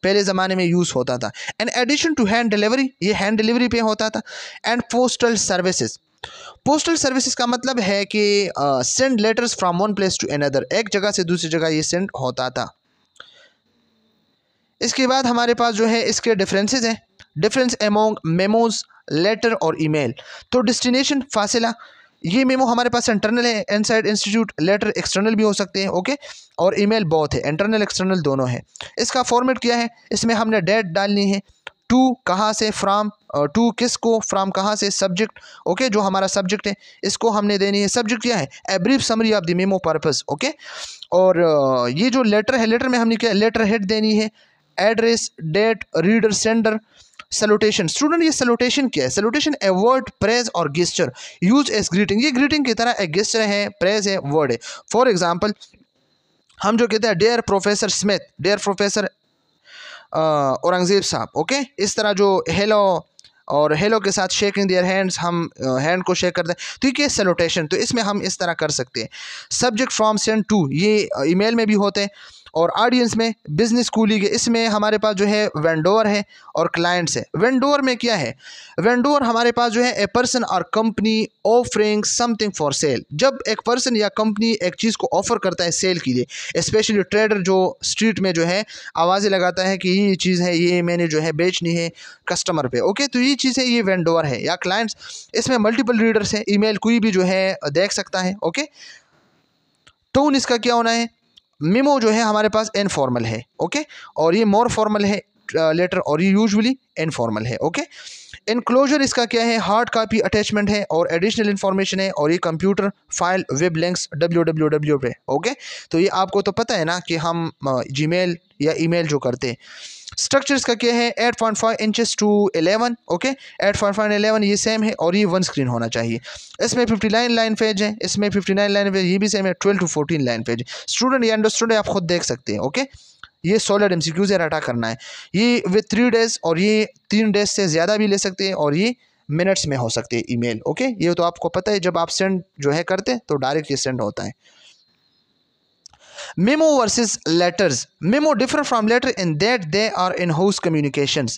पहले ज़माने में यूज़ होता था। And addition to hand delivery, ये हैंड डिलीवरी पे होता था। And postal services, postal services का मतलब है कि send letters from one place to another, एक जगह से दूसरी जगह ये सेंड होता था। इसके बाद हमारे पास जो है इसके डिफरेंसेस हैं, डिफरेंस अमोंग मेमोज, लेटर और ईमेल। तो डेस्टिनेशन फासिला, ये मेमो हमारे पास इंटरनल है, इनसाइड इंस्टीट्यूट, लेटर एक्सटर्नल भी हो सकते हैं, ओके, और ईमेल बहुत है, इंटरनल एक्सटर्नल दोनों है। इसका फॉर्मेट क्या है, इसमें हमने डेट डालनी है, टू कहाँ से, फ्राम, टू किसको, फ्राम कहाँ से, सब्जेक्ट, ओके, जो हमारा सब्जेक्ट है इसको हमने देनी है। सब्जेक्ट क्या है, a brief summary of the memo purpose, okay. और ये जो लेटर है, लेटर में हमने क्या लेटर हेड देनी है, address, date, reader, sender, salutation. Student ये सैल्यूटेशन क्या है, सैल्यूटेशन ए वर्ड, प्रेज और गेस्चर यूज एज ग्रीटिंग। ये ग्रीटिंग की तरह एक गेस्चर है, प्रेज है, वर्ड है। फॉर एग्जांपल हम जो कहते हैं dear professor Smith, dear professor Aurangzeb साहब, ओके, इस तरह जो हेलो और हेलो के साथ शेकिंग देयर हैंड्स, हम हैंड को शेक करते हैं, तो ये सैल्यूटेशन, तो इसमें हम इस तरह कर सकते हैं। सब्जेक्ट फ्रॉम सेंड टू, ये ईमेल में भी होते हैं। और ऑडियंस में बिजनेस कूलिंग है, इसमें हमारे पास जो है वेंडोर है और क्लाइंट्स है। वेंडोर में क्या है, वेंडोर हमारे पास जो है ए पर्सन और company offering something for sale. जब एक पर्सन या कंपनी एक चीज़ को ऑफर करता है सेल के लिए, स्पेशली ट्रेडर जो स्ट्रीट में जो है आवाज़ें लगाता है कि ये चीज़ है, ये मैंने जो है बेचनी है कस्टमर पे, ओके, तो ये चीज़ है, ये वेंडोर है। या क्लाइंट्स, इसमें मल्टीपल रीडर्स है, ईमेल कोई भी जो है देख सकता है, ओके। टोन इसका क्या होना है, मेमो जो है हमारे पास इनफॉर्मल है, ओके, और ये मोर फॉर्मल है लेटर, और ये यूजुअली इनफॉर्मल है, ओके। इनक्लोजर इसका क्या है, हार्ड कॉपी अटैचमेंट है और एडिशनल इन्फॉर्मेशन है, और ये computer file, web links, www पे, ओके। तो ये आपको तो पता है ना कि हम जीमेल या ईमेल जो करते हैं। स्ट्रक्चर इसका क्या है, 8.5 इंचेस टू 11, ओके, 8.5 11 ये सेम है, और ये वन स्क्रीन होना चाहिए। इसमें 59 लाइन पेज है, इसमें 59 लाइन पेज, ये भी सेम है, 12 to 14 लाइन पेज। स्टूडेंट ये अंडरस्टूड है, आप खुद देख सकते हैं, ओके। ये सॉलिड MCQ से रटा करना है, ये विद 3 डेज, और ये 3 डेज से ज़्यादा भी ले सकते हैं, और ये मिनट्स में हो सकते हैं ईमेल, ओके। ये तो आपको पता है, जब आप सेंड जो है करते हैं तो डायरेक्ट ये सेंड होता है। Memo versus letters. Memo differ from letter in that they are in-house communications.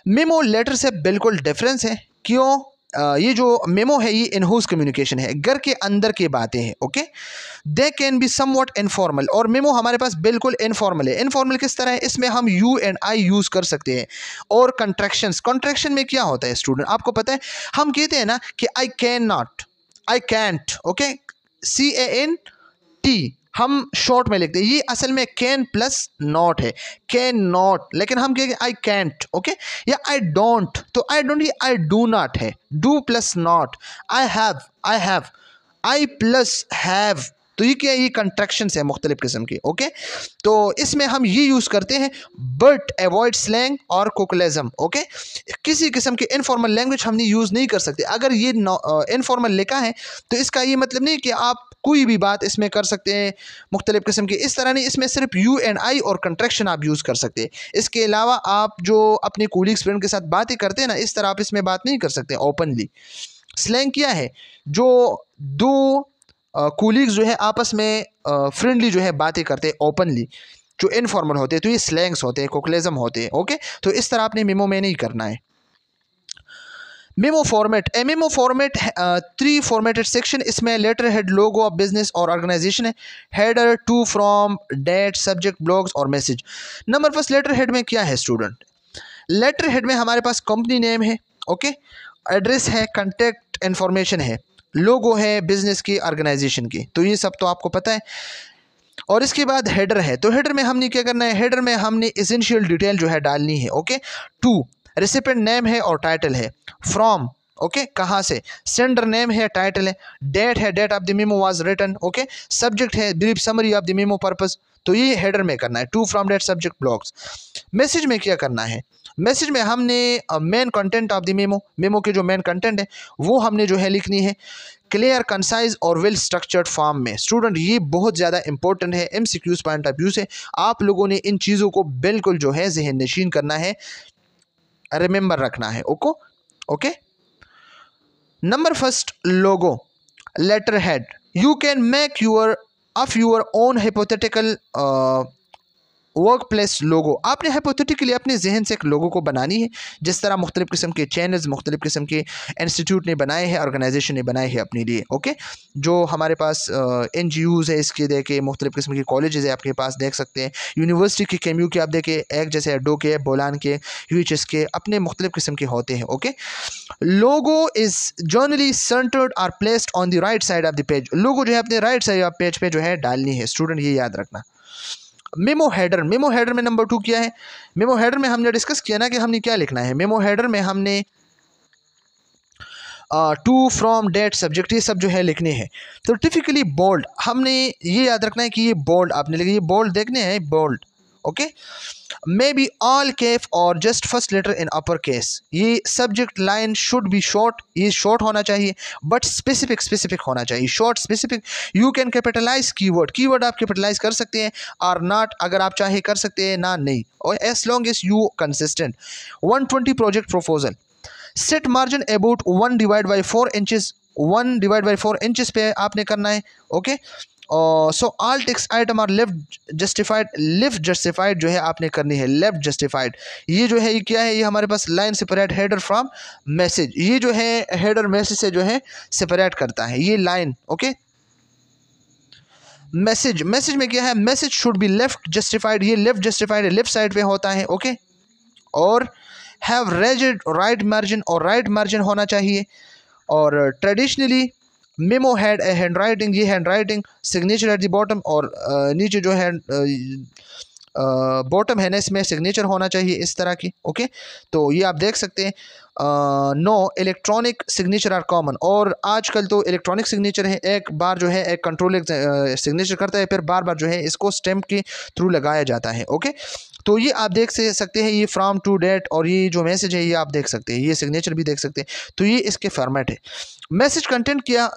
Memo letter से बिल्कुल डिफरेंस है, क्यों? ये जो मेमो है ये इन-हाउस कम्युनिकेशन है, घर के अंदर की बातें हैं, okay. They can be somewhat informal, और मेमो हमारे पास बिल्कुल इनफॉर्मल है। इनफॉर्मल किस तरह है, इसमें हम यू एंड आई यूज़ कर सकते हैं। और कंट्रैक्शंस, कंट्रैक्शन में क्या होता है स्टूडेंट, आपको पता है, हम कहते हैं ना कि I can not, I can't, okay, CANT हम शॉर्ट में लिखते हैं, ये असल में कैन प्लस नॉट है, कैन नॉट, लेकिन हम कहेंगे आई कैंट, ओके। या आई डोंट, तो आई डोंट ये आई डू नॉट है, do plus not. I have, I plus have, तो ये क्या है, ये कंट्रैक्शंस है मुख्तलिफ किस्म की, ओके। तो इसमें हम ये यूज़ करते हैं, बट अवॉइड स्लैंग और कोकुलिज्म, ओके। किसी किस्म की इनफॉर्मल लैंग्वेज हमने यूज़ नहीं कर सकते। अगर ये इनफॉर्मल लिखा है तो इसका ये मतलब नहीं कि आप कोई भी बात इसमें कर सकते हैं मुख्तलिफ किस्म की, इस तरह नहीं, इसमें सिर्फ यू एंड आई और कंट्रैक्शन आप यूज़ कर सकते हैं। इसके अलावा आप जो अपने कूलीग्स फ्रेंड के साथ बातें करते हैं ना, इस तरह आप इसमें बात नहीं कर सकते ओपनली। स्लैंग क्या है, जो दो कूलीग्स जो है आपस में फ्रेंडली जो है बातें करते हैं ओपनली, जो इनफॉर्मल होते हैं, तो ये स्लैंग्स होते हैं, कोकुलिज्म होते हैं, ओके। तो इस तरह आपने मेमो में नहीं करना है। Memo format, a memo format 3 formatted section, इसमें letter head, logo of business और ऑर्गेनाइजेशन है, header, to, from, date, subject, blogs और message. Number first, letter head में क्या है स्टूडेंट, लेटर हेड में हमारे पास कंपनी नेम है, ओके, एड्रेस है, कॉन्टैक्ट इन्फॉर्मेशन है, लोगो है बिजनेस की, ऑर्गेनाइजेशन की, तो ये सब तो आपको पता है। और इसके बाद हेडर है, तो हेडर में हमने क्या करना है, हेडर में हमने एसेंशियल डिटेल जो है डालनी है, ओके। टू, रेसिपेंट नेम है और टाइटल है, फ्रॉम, ओके, कहाँ से, सेंडर नेम है, टाइटल है, डेट है, date of the memo was written, okay, subject है, brief summary of the memo purpose, तो ये हेडर में करना है, to, from, date, subject, blogs. Message में क्या करना है, मैसेज में हमने main content of the memo के जो मेन कंटेंट है वो हमने जो है लिखनी है, क्लियर, कंसाइज और वेल स्ट्रक्चर्ड फॉर्म में। स्टूडेंट ये बहुत ज़्यादा इंपॉर्टेंट है MCQs पॉइंट ऑफ व्यू से, आप लोगों ने इन चीज़ों को बिल्कुल जो है जहन नशीन करना है, रिमेंबर रखना है, okay. Number first, logo, letter head, you can make your of your own hypothetical work place logo, आपने हाइपोथेटिकली अपने जहन से एक लोगो को बनानी है, जिस तरह मुख्तलिफ़ किस्म के चैनल्स, मुख्तलिफ़ किस्म के इंस्टीट्यूट ने बनाए हैं, ऑर्गेनाइजेशन ने बनाए हैं अपने लिए। ओके, जो हमारे पास NGOs है, इसके देखे मुख्तलिफ़ किस्म के कॉलेजेस है आपके पास, देख सकते हैं यूनिवर्सिटी के KMU के, आप देखें एक जैसे एडो के, बोलान के, UHS के, अपने मुख्तलिफ़ किस्म के होते हैं। Okay, logo is generally centred or placed on the right side of the page, logo जो है अपने राइट साइड ऑफ पेज पे जो है डालनी है। स्टूडेंट ये याद रखना। मेमो हेडर, मेमो हेडर में नंबर 2 क्या है? मेमो हेडर में हमने डिस्कस किया ना कि हमने क्या लिखना है। मेमो हेडर में हमने टू, फ्रॉम, डेट, सब्जेक्ट, ये सब जो है लिखने हैं। तो टिपिकली बोल्ड, हमने ये याद रखना है कि ये बोल्ड आपने लिखे, ये बोल्ड देखने हैं, bold. Okay, may be all caps और just first letter in upper case. ये subject line should be short, ये शॉर्ट होना चाहिए, बट स्पेसिफिक होना चाहिए, short specific. You can capitalise keyword, keyword आप कैपिटलाइज कर सकते हैं, और नॉट अगर आप चाहे कर सकते हैं, ना नहीं, और as long as you consistent. 120 project proposal, set margin about 1/4 inches, 1/4 inches पे आपने करना है। Okay, so all text item are left justified, left justified जो है आपने करनी है, लेफ्ट जस्टिफाइड। ये जो है ये क्या है, ये हमारे पास line separate header from message, ये जो है हेडर मैसेज से जो है सेपरेट करता है ये लाइन। ओके, मैसेज, मैसेज में क्या है, message should be left justified, ये लेफ्ट जस्टिफाइड है, लेफ्ट साइड पे होता है। ओके, और हैव रेजिड राइट मार्जिन, और राइट मार्जिन होना चाहिए। और traditionally memo had a hand writing, ये hand writing, signature at the bottom, और नीचे जो है बॉटम है ना, इसमें सिग्नेचर होना चाहिए इस तरह की। ओके, तो ये आप देख सकते हैं। No electronic signature are common, और आजकल तो इलेक्ट्रॉनिक सिग्नेचर है, एक बार जो है एक कंट्रोल सिग्नेचर करता है, फिर बार बार जो है इसको स्टैम्प के थ्रू लगाया जाता है। ओके, तो ये आप देख सकते हैं, ये फ्रॉम टू डेट, और ये जो मैसेज है ये आप देख सकते हैं, ये सिग्नेचर भी देख सकते हैं। तो ये इसके फॉर्मेट है। मैसेज कंटेंट क्या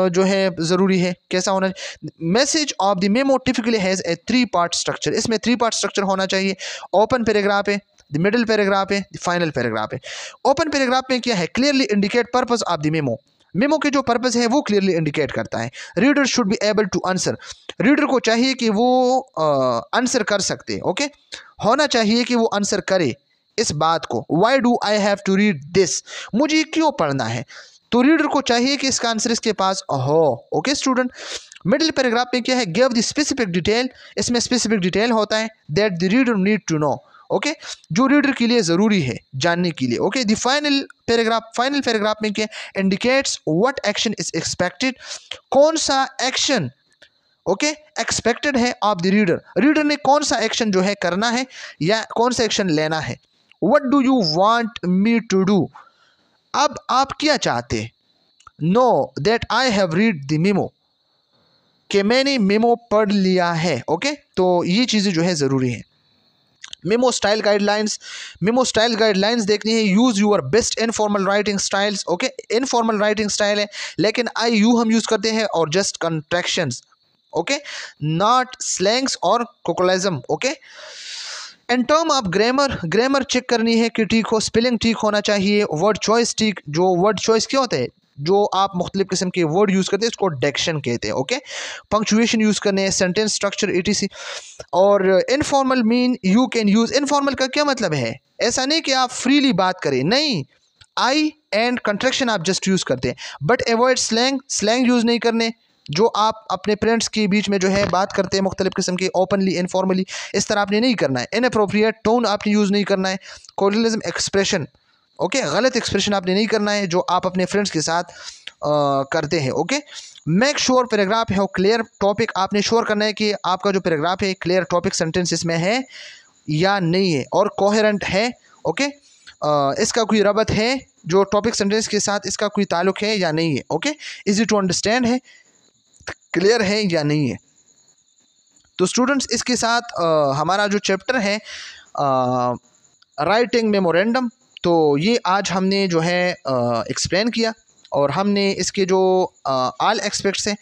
जो है ज़रूरी है, कैसा होना चाहिए? Message of the memo typically has a 3 part structure, इसमें 3 पार्ट स्ट्रक्चर होना चाहिए। ओपन पैराग्राफ है, द मिडिल पैराग्राफ है, द फाइनल पैराग्राफ है। ओपन पैराग्राफ में क्या है, clearly indicate purpose of the memo, memo के जो पर्पस है वो क्लियरली इंडिकेट करता है। Reader should be able to answer, reader को चाहिए कि वो आंसर कर सकते। ओके, होना चाहिए कि वो आंसर करे इस बात को। Why do I have to read this, मुझे क्यों पढ़ना है? तो रीडर को चाहिए कि इसका आंसर इसके पास हो। ओके स्टूडेंट, मिडिल पैराग्राफ में क्या है, गिव द स्पेसिफिक डिटेल, इसमें स्पेसिफिक डिटेल होता है that the reader need to know, okay, जो रीडर के लिए ज़रूरी है जानने के लिए। ओके, द फाइनल पैराग्राफ में क्या, indicates what action is expected, कौन सा एक्शन ओके एक्सपेक्टेड है ऑफ द रीडर, रीडर ने कौन सा एक्शन जो है करना है या कौन सा एक्शन लेना है। What do you want me to do, अब आप क्या चाहते? Know that I have read the memo, कि मैंने मेमो पढ़ लिया है। ओके, तो ये चीज़ें जो है ज़रूरी है। Memo style guidelines, memo style guidelines देखनी है। Use your best informal writing styles, okay, informal writing style है लेकिन आई यू हम यूज़ करते हैं, और just contractions, okay, not slangs और colloquialism. Okay, in term of grammar, grammar check करनी है कि ठीक हो, स्पेलिंग ठीक होना चाहिए, वर्ड चॉइस ठीक, जो वर्ड चॉइस क्या होता है, जो आप मुख्तलिफ किस्म के वर्ड यूज़ करते हैं इसको डिक्शन कहते हैं। ओके, पंक्चुएशन यूज़ करने हैं, सेंटेंस स्ट्रक्चर etc। और informal mean you can use, informal का क्या मतलब है, ऐसा नहीं कि आप फ्रीली बात करें, नहीं, आई एंड कंट्रैक्शन आप जस्ट यूज़ करते हैं, but avoid slang, slang use नहीं करने जो आप अपने फ्रेंड्स के बीच में जो है बात करते हैं मुख्तलिफ किस्म के, ओपनली इनफॉर्मली, इस तरह आपने नहीं करना है। इनअप्रोप्रिएट टोन आपने यूज़ नहीं करना है। कोलिज्म एक्सप्रेशन, ओके, गलत एक्सप्रेशन आपने नहीं करना है जो आप अपने फ्रेंड्स के साथ करते हैं। ओके, मेक श्योर पैराग्राफ है क्लियर टॉपिक, आपने श्योर करना है कि आपका जो पैराग्राफ है क्लियर टॉपिक सेंटेंस इसमें है या नहीं है, और कोहेरेंट है। ओके, इसका कोई रबत है जो टॉपिक सेंटेंस के साथ, इसका कोई ताल्लुक है या नहीं है। ओके, इजी टू अंडरस्टैंड है, क्लियर है या नहीं है। तो स्टूडेंट्स इसके साथ हमारा जो चैप्टर है राइटिंग मेमोरेंडम, तो ये आज हमने जो है एक्सप्लेन किया, और हमने इसके जो ऑल एस्पेक्ट्स हैं,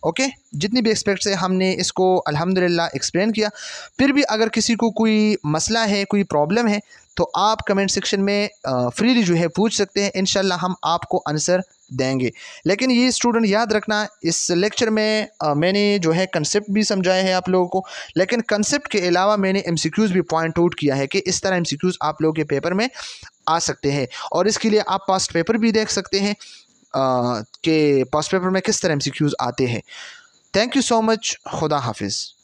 ओके, जितनी भी एस्पेक्ट्स है हमने इसको अल्हम्दुलिल्लाह एक्सप्लेन किया। फिर भी अगर किसी को कोई मसला है, कोई प्रॉब्लम है, तो आप कमेंट सेक्शन में फ्रीली जो है पूछ सकते हैं, इंशाल्लाह हम आपको आंसर देंगे। लेकिन ये स्टूडेंट याद रखना, इस लेक्चर में मैंने जो है कंसेप्ट भी समझाए हैं आप लोगों को, लेकिन कंसेप्ट के अलावा मैंने एमसीक्यूज़ भी पॉइंट आउट किया है कि इस तरह एमसीक्यूज़ आप लोगों के पेपर में आ सकते हैं। और इसके लिए आप पास्ट पेपर भी देख सकते हैं कि पास्ट पेपर में किस तरह एमसीक्यूज़ आते हैं। Thank you so much. खुदा हाफिज़।